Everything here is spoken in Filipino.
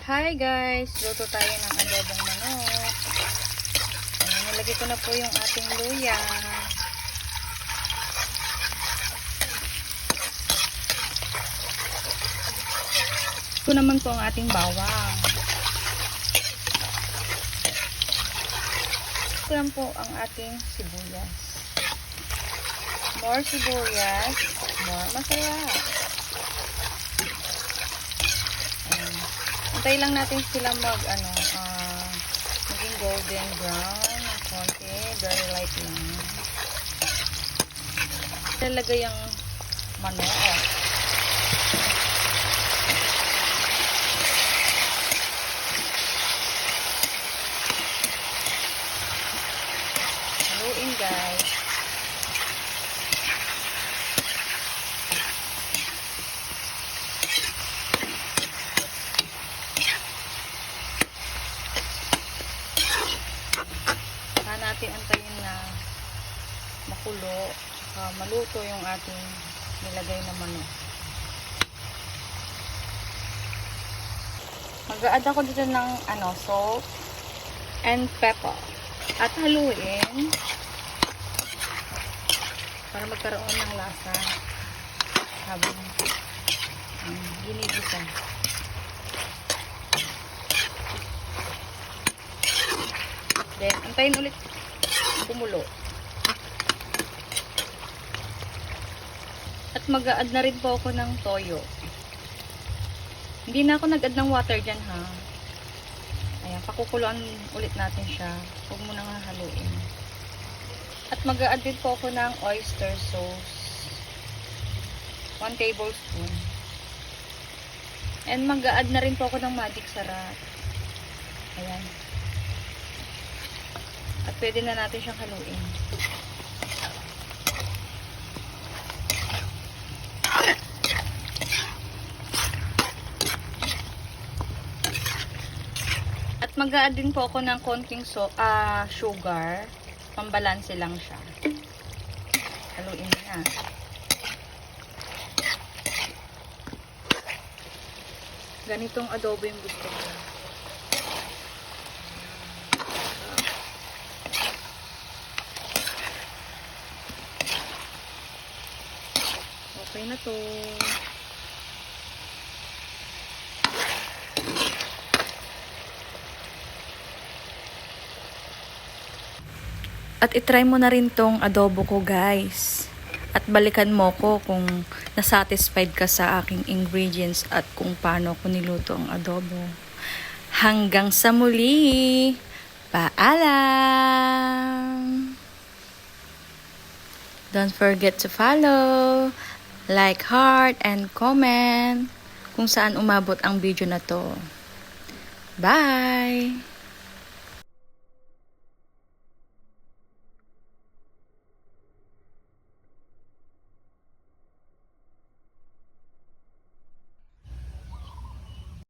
Hi guys! Luto tayo ng adobong manok. Ayan, nilagay ko na po yung ating luya. Ito naman po ang ating bawang. Ito lang po ang ating sibuyas. More sibuyas, more masarap. Antay lang natin sila maging golden brown ng konti, very light lang. Lalagay ang manok. Haluin guys. Natin antayin na makulo, maluto yung ating nilagay na manok. Mag-a-add ako dito ng salt and pepper at haluin para magkaroon ng lasa habang ginigisa. Then antayin ulit kumulo. At mag-a-add na rin po ako ng toyo. Hindi na ako nag-add ng water dyan ha. Ayan, pakukuluan ulit natin siya. Huwag mo nang haluin. At mag-a-add din po ako ng oyster sauce. 1 tablespoon. And mag-a-add na rin po ako ng magic sarap. Ayan. At pwede na natin siyang haluin. At mag-a-add din po ako ng konting sugar. Pambalanse lang siya. Haluin na. Ganitong adobo yung gusto ko. Okay na to. At itry mo na rin tong adobo ko guys. At balikan mo ko kung nasatisfied ka sa aking ingredients at kung paano ko niluto ang adobo. Hanggang sa muli! Paalam! Don't forget to follow, like, heart, and comment kung saan umabot ang video na to. Bye!